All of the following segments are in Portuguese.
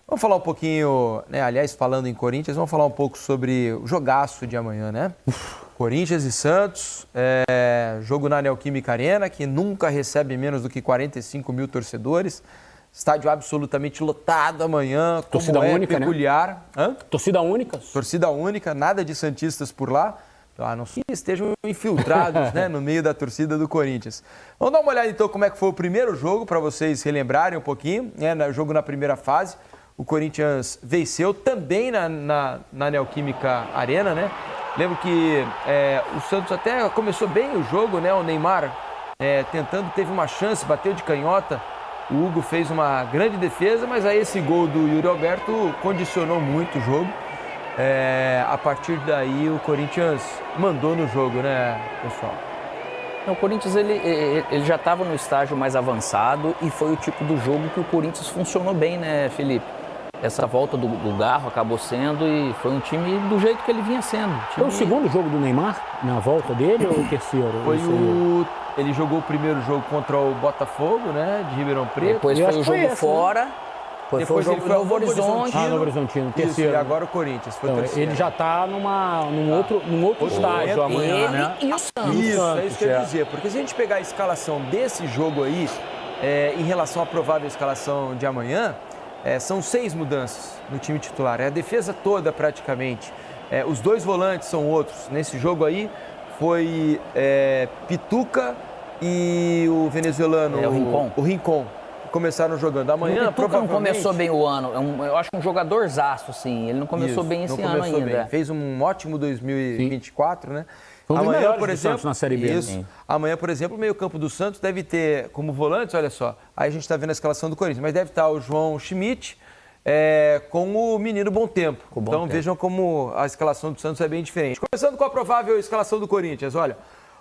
Vamos falar um pouquinho, né? Aliás, falando em Corinthians, vamos falar um pouco sobre o jogaço de amanhã, né? Corinthians e Santos, jogo na Neoquímica Arena, que nunca recebe menos do que 45 mil torcedores. Estádio absolutamente lotado amanhã, torcida como única, peculiar. Né? Hã? Torcida única. Torcida única, nada de santistas por lá. A não ser que estejam infiltrados né, no meio da torcida do Corinthians. Vamos dar uma olhada então como é que foi o primeiro jogo, para vocês relembrarem um pouquinho. Jogo na primeira fase. O Corinthians venceu também na Neoquímica Arena, né? Lembro que o Santos até começou bem o jogo, né? O Neymar tentando, teve uma chance, bateu de canhota. O Hugo fez uma grande defesa, mas aí esse gol do Yuri Alberto condicionou muito o jogo. A partir daí o Corinthians mandou no jogo, né, pessoal? O Corinthians ele já estava no estágio mais avançado e foi o tipo do jogo que o Corinthians funcionou bem, né, Felipe? Essa volta do Garro acabou sendo e foi um time do jeito que ele vinha sendo. Foi o segundo jogo do Neymar na volta dele ou o terceiro? Ele jogou o primeiro jogo contra o Botafogo, né, de Ribeirão Preto. Depois foi o jogo fora. Né? Depois ele foi ao Novo Horizontino. Novo Horizontino, terceiro. Isso, e agora o Corinthians, foi então, terceiro. Ele já está num outro estágio amanhã, né? E o Santos. Isso, é isso que eu ia dizer. Porque se a gente pegar a escalação desse jogo aí, em relação à provável escalação de amanhã, são 6 mudanças no time titular. É a defesa toda praticamente. Os 2 volantes são outros. Nesse jogo aí foi Pituca e o venezuelano, o Rincon. Começaram jogando amanhã, provavelmente... não começou bem o ano, eu acho um jogadorzaço, assim, ele não começou bem esse ano ainda. Bem. Fez um ótimo 2024, né? Foi um dos melhores do Santos na Série B. Isso. Amanhã, por exemplo, o meio-campo do Santos deve ter como volantes, olha só, aí a gente está vendo a escalação do Corinthians, mas deve estar o João Schmidt com o menino Bom Tempo. Então vejam como a escalação do Santos é bem diferente. Começando com a provável escalação do Corinthians, olha...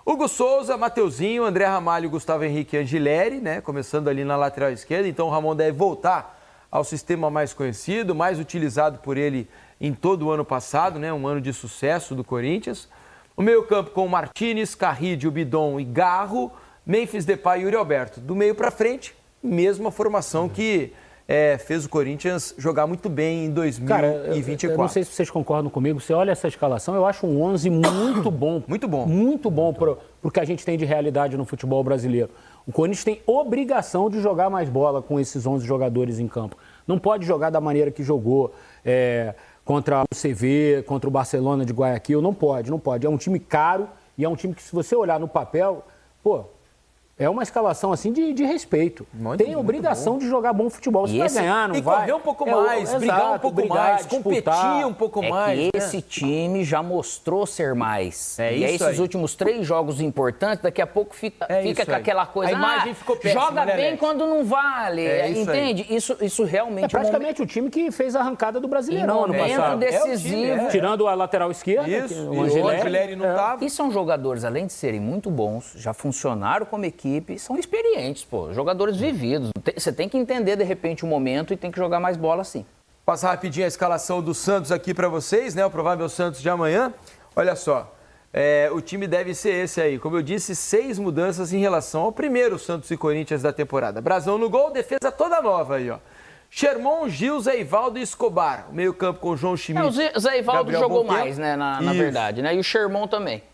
Hugo Souza, Mateuzinho, André Ramalho, Gustavo Henrique e Angileri, né? Começando ali na lateral esquerda. Então o Ramon deve voltar ao sistema mais conhecido, mais utilizado por ele em todo o ano passado, né? Um ano de sucesso do Corinthians. O meio-campo com Martínez, Carrídio, Bidon e Garro, Memphis Depay e Yuri Alberto. Do meio para frente, mesma formação que fez o Corinthians jogar muito bem em 2024. Cara, eu não sei se vocês concordam comigo. Você olha essa escalação, eu acho um 11 muito bom. Muito bom. Muito bom para o que a gente tem de realidade no futebol brasileiro. O Corinthians tem obrigação de jogar mais bola com esses 11 jogadores em campo. Não pode jogar da maneira que jogou contra o CV, contra o Barcelona de Guayaquil. Não pode. É um time caro e é um time que, se você olhar no papel, é uma escalação assim de respeito. Tem obrigação de jogar bom futebol. Você vai ganhar, não vai? Correr um pouco mais, brigar um pouco mais, competir um pouco mais. Esse time já mostrou ser mais. E esses últimos 3 jogos importantes, daqui a pouco fica com aquela coisa. A imagem ficou péssima, joga bem quando não vale. Entende? Isso realmente é praticamente o time que fez a arrancada do Brasileirão ano passado. Decisivo. Tirando a lateral esquerda, o Angileri não estava. E são jogadores, além de serem muito bons, já funcionaram como equipe, são experientes, jogadores vividos. Você tem que entender, de repente, o momento e tem que jogar mais bola, sim. Passar rapidinho a escalação do Santos aqui para vocês, né? O provável Santos de amanhã. Olha só, o time deve ser esse aí. Como eu disse, 6 mudanças em relação ao primeiro Santos e Corinthians da temporada. Brasão no gol, defesa toda nova aí, ó. Sherman, Gil, Zé Ivaldo e Escobar. O meio-campo com o João Schmidt. O Zé Ivaldo jogou mais, né? Na verdade, né? E o Sherman também.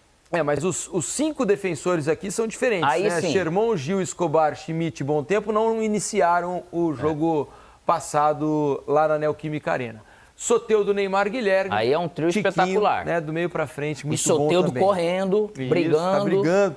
Mas os 5 defensores aqui são diferentes, aí, né? Sim. Sherman, Gil, Escobar, Schmidt e Bom Tempo não iniciaram o jogo passado lá na Neoquímica Arena. Soteldo, Neymar, Guilherme. Aí é um trio Tiquinho, espetacular. Né, do meio pra frente, muito bom também. E Soteldo correndo, brigando. Tá brigando,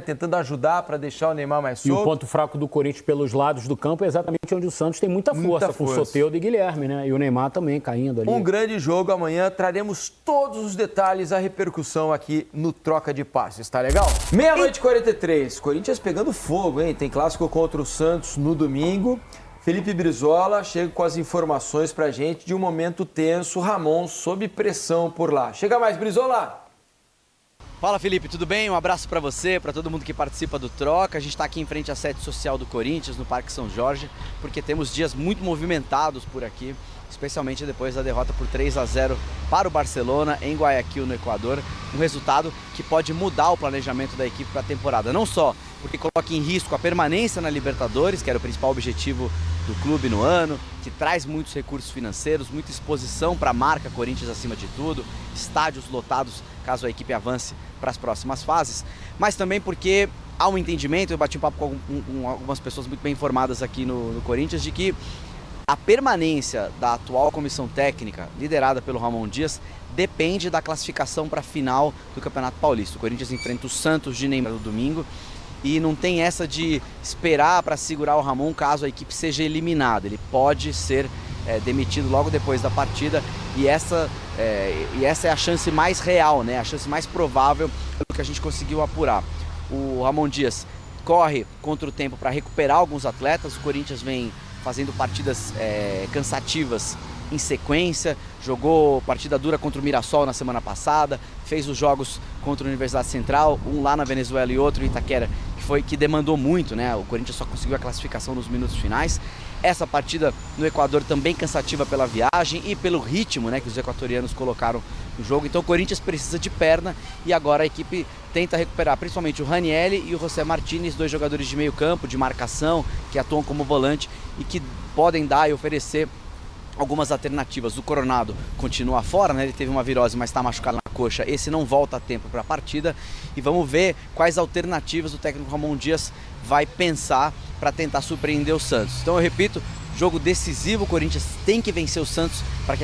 tentando ajudar para deixar o Neymar mais solto. E o ponto fraco do Corinthians pelos lados do campo é exatamente onde o Santos tem muita força. Com Soteldo e Guilherme, né? E o Neymar também caindo ali. Um grande jogo amanhã, traremos todos os detalhes, a repercussão aqui no Troca de Passes, tá legal? 00:43, Corinthians pegando fogo, hein? Tem clássico contra o Santos no domingo. Felipe Brizola chega com as informações pra gente de um momento tenso, Ramon sob pressão por lá. Chega mais, Brizola! Fala, Felipe, tudo bem? Um abraço para você, para todo mundo que participa do Troca. A gente está aqui em frente à sede social do Corinthians, no Parque São Jorge, porque temos dias muito movimentados por aqui, especialmente depois da derrota por 3-0 para o Barcelona em Guayaquil, no Equador. Um resultado que pode mudar o planejamento da equipe para a temporada. Não só porque coloca em risco a permanência na Libertadores, que era o principal objetivo do clube no ano, que traz muitos recursos financeiros, muita exposição para a marca Corinthians acima de tudo, estádios lotados caso a equipe avance para as próximas fases, mas também porque há um entendimento, eu bati um papo com algumas pessoas muito bem informadas aqui no Corinthians, de que a permanência da atual comissão técnica, liderada pelo Ramon Dias, depende da classificação para a final do Campeonato Paulista. O Corinthians enfrenta o Santos de Neymar no domingo e não tem essa de esperar para segurar o Ramon caso a equipe seja eliminada. Ele pode ser demitido logo depois da partida e essa é a chance mais real, né? A chance mais provável que a gente conseguiu apurar. O Ramon Dias corre contra o tempo para recuperar alguns atletas. O Corinthians vem fazendo partidas cansativas em sequência, jogou partida dura contra o Mirassol na semana passada, fez os jogos contra a Universidade Central, um lá na Venezuela e outro em Itaquera, que demandou muito, né? O Corinthians só conseguiu a classificação nos minutos finais. Essa partida no Equador também cansativa pela viagem e pelo ritmo, né, que os equatorianos colocaram no jogo. Então o Corinthians precisa de perna e agora a equipe tenta recuperar principalmente o Ranieri e o José Martínez, 2 jogadores de meio campo, de marcação, que atuam como volante e que podem dar e oferecer algumas alternativas. O Coronado continua fora, né? Ele teve uma virose, mas está machucado na coxa. Esse não volta a tempo para a partida. E vamos ver quais alternativas o técnico Ramon Dias vai pensar para tentar surpreender o Santos. Então eu repito, jogo decisivo, o Corinthians tem que vencer o Santos para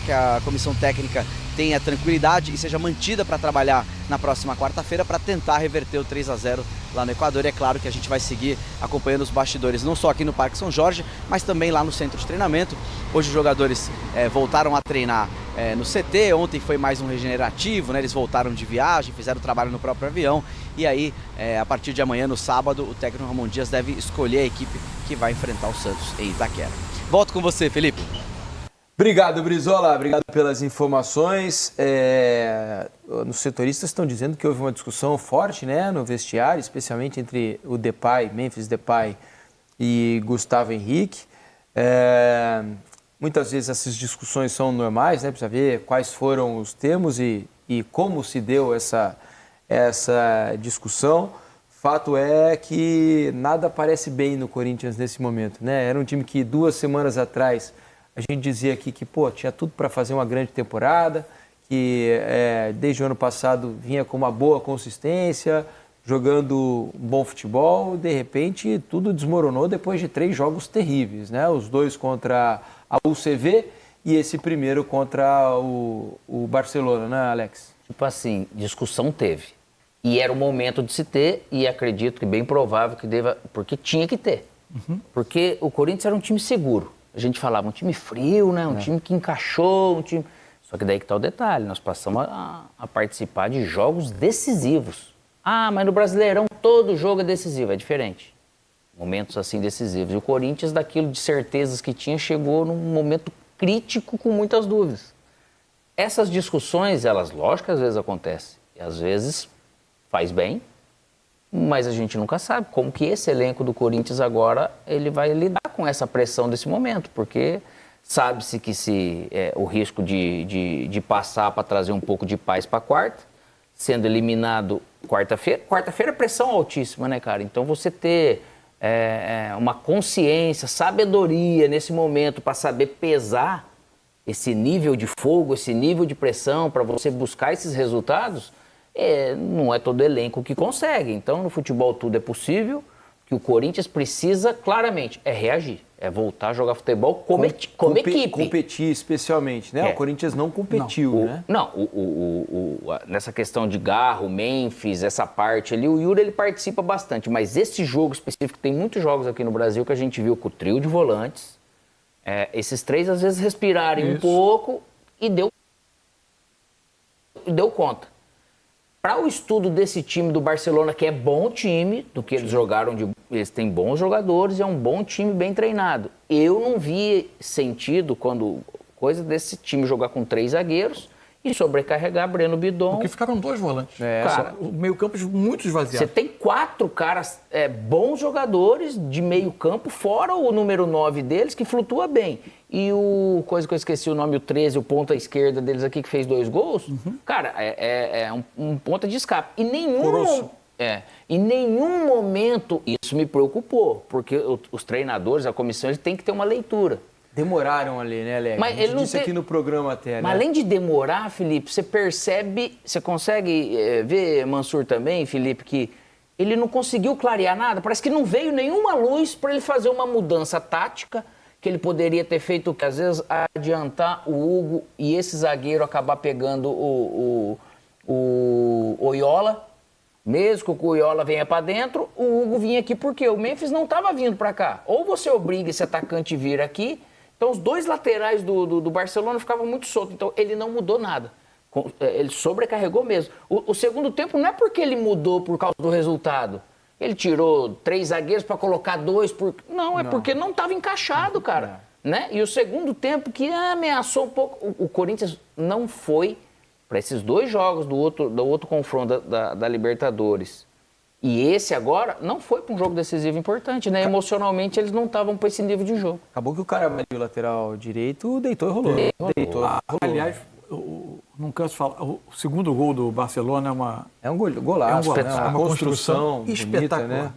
que a comissão técnica tenha tranquilidade e seja mantida para trabalhar na próxima quarta-feira para tentar reverter o 3-0 lá no Equador. E é claro que a gente vai seguir acompanhando os bastidores, não só aqui no Parque São Jorge, mas também lá no centro de treinamento. Hoje os jogadores voltaram a treinar no CT, ontem foi mais um regenerativo, né? Eles voltaram de viagem, fizeram o trabalho no próprio avião e aí, a partir de amanhã, no sábado, o técnico Ramon Dias deve escolher a equipe que vai enfrentar o Santos em Itaquera. Volto com você, Felipe. Obrigado, Brizola. Obrigado pelas informações. Os setoristas estão dizendo que houve uma discussão forte, né, no vestiário, especialmente entre o Depay, Memphis Depay e Gustavo Henrique. Muitas vezes essas discussões são normais, né? Precisa ver quais foram os termos e como se deu essa discussão. Fato é que nada parece bem no Corinthians nesse momento, né? Era um time que 2 semanas atrás a gente dizia aqui que tinha tudo para fazer uma grande temporada, que desde o ano passado vinha com uma boa consistência, jogando um bom futebol. De repente tudo desmoronou depois de 3 jogos terríveis, né? Os 2 contra a UCV e esse primeiro contra o Barcelona, né, Alex? Tipo assim, discussão teve. E era o momento de se ter, e acredito que bem provável que deva, porque tinha que ter. Uhum. Porque o Corinthians era um time seguro. A gente falava, um time frio, né? Um time que encaixou, um time... Só que daí que tá o detalhe, nós passamos a participar de jogos decisivos. Ah, mas no Brasileirão todo jogo é decisivo, é diferente. Momentos assim decisivos. E o Corinthians, daquilo de certezas que tinha, chegou num momento crítico com muitas dúvidas. Essas discussões, elas, lógico que às vezes acontecem. E às vezes faz bem, mas a gente nunca sabe como que esse elenco do Corinthians agora ele vai lidar com essa pressão desse momento, porque sabe-se que o risco de passar para trazer um pouco de paz para quarta, sendo eliminado quarta-feira é pressão altíssima, né, cara? Então você ter uma consciência, sabedoria nesse momento para saber pesar esse nível de fogo, esse nível de pressão para você buscar esses resultados, não é todo elenco que consegue. Então, no futebol tudo é possível. O que o Corinthians precisa, claramente, é reagir. É voltar a jogar futebol como equipe. Competir, especialmente, né? O Corinthians não competiu, né? Nessa questão de Garro, Memphis, essa parte ali, o Yuri ele participa bastante. Mas esse jogo específico, tem muitos jogos aqui no Brasil que a gente viu com o trio de volantes. Esses 3, às vezes, respirarem um pouco e deu conta. Para o estudo desse time do Barcelona, que é bom time, do que eles jogaram, eles têm bons jogadores, é um bom time bem treinado. Eu não vi sentido coisa desse time jogar com 3 zagueiros e sobrecarregar Breno Bidon. Porque ficaram 2 volantes. Cara, o meio campo muito esvaziado. Você tem 4 caras bons jogadores de meio campo, fora o número 9 deles, que flutua bem. E coisa que eu esqueci o nome, o 13, o ponta esquerda deles aqui, que fez 2 gols, cara, é um ponta de escape. E nenhum... Em nenhum momento isso me preocupou, porque os treinadores, a comissão, eles têm que ter uma leitura. Demoraram ali, né, Alex? Mas a gente disse aqui no programa até, né? Mas além de demorar, Felipe, você percebe, você consegue ver, Mansur também, Felipe, que ele não conseguiu clarear nada. Parece que não veio nenhuma luz para ele fazer uma mudança tática, que ele poderia ter feito, que às vezes adiantar o Hugo e esse zagueiro acabar pegando o Oyola. Mesmo que o Oyola venha para dentro, o Hugo vinha aqui porque o Memphis não estava vindo para cá. Ou você obriga esse atacante a vir aqui. Então, os dois laterais do Barcelona ficavam muito soltos. Então, ele não mudou nada. Ele sobrecarregou mesmo. O segundo tempo não é porque ele mudou por causa do resultado. Ele tirou 3 zagueiros para colocar 2. Não, é porque não estava encaixado, cara. Né? E o segundo tempo que ameaçou um pouco. O Corinthians não foi para esses 2 jogos do outro confronto da Libertadores. E esse agora não foi para um jogo decisivo importante, né? Emocionalmente eles não estavam para esse nível de jogo. Acabou que o cara, o lateral direito, deitou e rolou. Deitou. Aliás, não canso de falar, o segundo gol do Barcelona é uma... É um golaço, é uma construção bonita, espetacular. Né?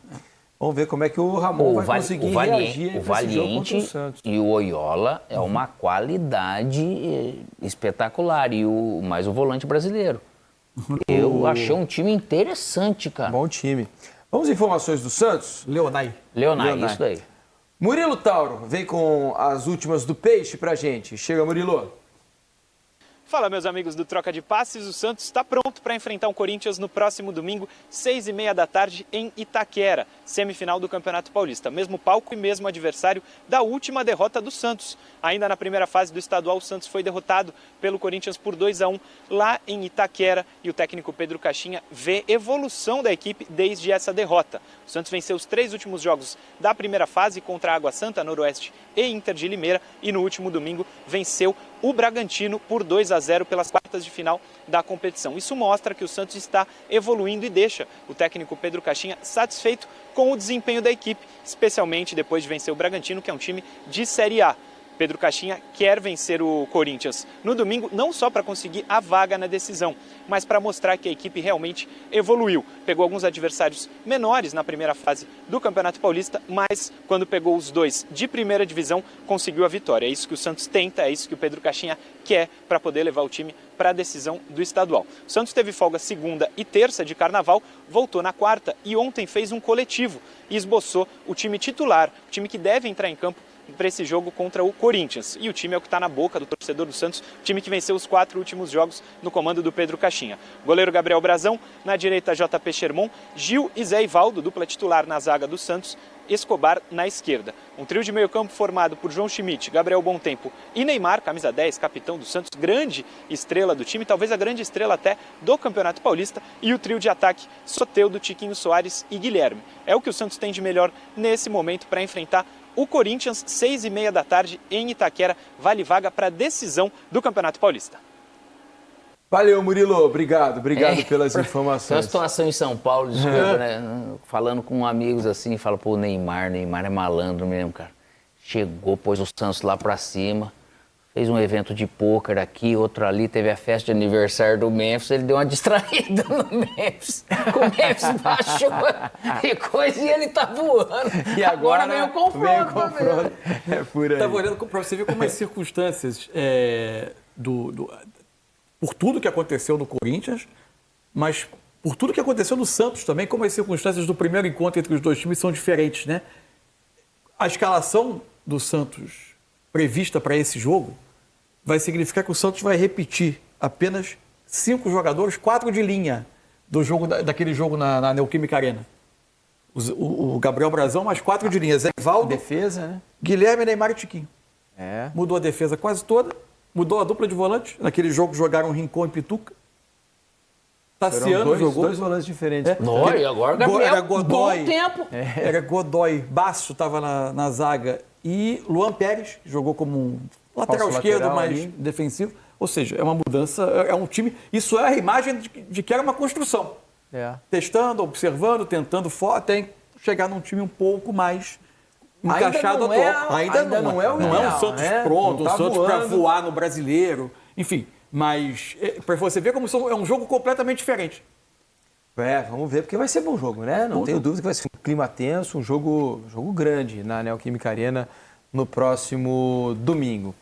Vamos ver como é que o Ramon vai conseguir reagir nesse jogo contra o Santos. E o Oyola é uma qualidade espetacular, mais o volante brasileiro. Eu achei um time interessante, cara. Bom time. Vamos às informações do Santos? Leonai, isso daí. Murilo Tauro vem com as últimas do Peixe pra gente. Chega, Murilo. Fala, meus amigos do Troca de Passes, o Santos está pronto para enfrentar o Corinthians no próximo domingo, 6h30 da tarde, em Itaquera, semifinal do Campeonato Paulista. Mesmo palco e mesmo adversário da última derrota do Santos. Ainda na primeira fase do estadual, o Santos foi derrotado pelo Corinthians por 2-1 lá em Itaquera e o técnico Pedro Caixinha vê evolução da equipe desde essa derrota. O Santos venceu os 3 últimos jogos da primeira fase contra a Água Santa, Noroeste e Inter de Limeira e no último domingo venceu o Bragantino por 2-0 pelas quartas de final da competição. Isso mostra que o Santos está evoluindo e deixa o técnico Pedro Caixinha satisfeito com o desempenho da equipe, especialmente depois de vencer o Bragantino, que é um time de Série A. Pedro Caixinha quer vencer o Corinthians no domingo, não só para conseguir a vaga na decisão, mas para mostrar que a equipe realmente evoluiu. Pegou alguns adversários menores na primeira fase do Campeonato Paulista, mas quando pegou os 2 de primeira divisão, conseguiu a vitória. É isso que o Santos tenta, é isso que o Pedro Caixinha quer para poder levar o time para a decisão do estadual. O Santos teve folga segunda e terça de carnaval, voltou na quarta e ontem fez um coletivo e esboçou o time titular, o time que deve entrar em campo para esse jogo contra o Corinthians. E o time é o que está na boca do torcedor do Santos, o time que venceu os 4 últimos jogos no comando do Pedro Caixinha. Goleiro Gabriel Brazão, na direita JP Sherman, Gil e Zé Ivaldo, dupla titular na zaga do Santos, Escobar na esquerda. Um trio de meio campo formado por João Schmidt, Gabriel Bontempo e Neymar, camisa 10, capitão do Santos, grande estrela do time, talvez a grande estrela até do Campeonato Paulista, e o trio de ataque Soteldo, Tiquinho Soares e Guilherme. É o que o Santos tem de melhor nesse momento para enfrentar o Corinthians, 6h30 da tarde em Itaquera, vale vaga para a decisão do Campeonato Paulista. Valeu, Murilo. Obrigado pelas informações. Tem uma situação em São Paulo, desculpa, né? Falando com amigos assim, fala, pô, Neymar é malandro mesmo, cara. Chegou, pôs o Santos lá pra cima, fez um evento de pôquer aqui, outro ali, teve a festa de aniversário do Memphis, ele deu uma distraída no Memphis. O Memphis baixou e coisa e ele tá voando. E agora veio o confronto. É por aí. Estava olhando para você ver como as circunstâncias por tudo que aconteceu no Corinthians, mas por tudo que aconteceu no Santos também, como as circunstâncias do primeiro encontro entre os dois times são diferentes, né? A escalação do Santos prevista para esse jogo vai significar que o Santos vai repetir apenas 5 jogadores, 4 de linha daquele jogo na Neoquímica Arena. O Gabriel Brazão, mais 4 de linha. Zé Ivaldo, defesa, né? Guilherme, Neymar e Tiquinho. Mudou a defesa quase toda, mudou a dupla de volante. Naquele jogo jogaram Rincon e Pituca. Tassiano jogou. 2 volantes diferentes. E agora Gabriel, era Godoy, bom tempo. Era Godoy, Basso estava na zaga e Luan Pérez, que jogou como um lateral esquerdo, mais ali, defensivo. Ou seja, é uma mudança, é um time... Isso é a imagem de que era uma construção. Testando, observando, tentando, até chegar num time um pouco mais encaixado. Ainda não é um Santos pronto, um Santos para voar no Brasileiro. Enfim, mas para você ver como é um jogo completamente diferente. Vamos ver, porque vai ser bom jogo, né? Não tenho dúvida que vai ser um clima tenso, um jogo grande na Neoquímica Arena no próximo domingo.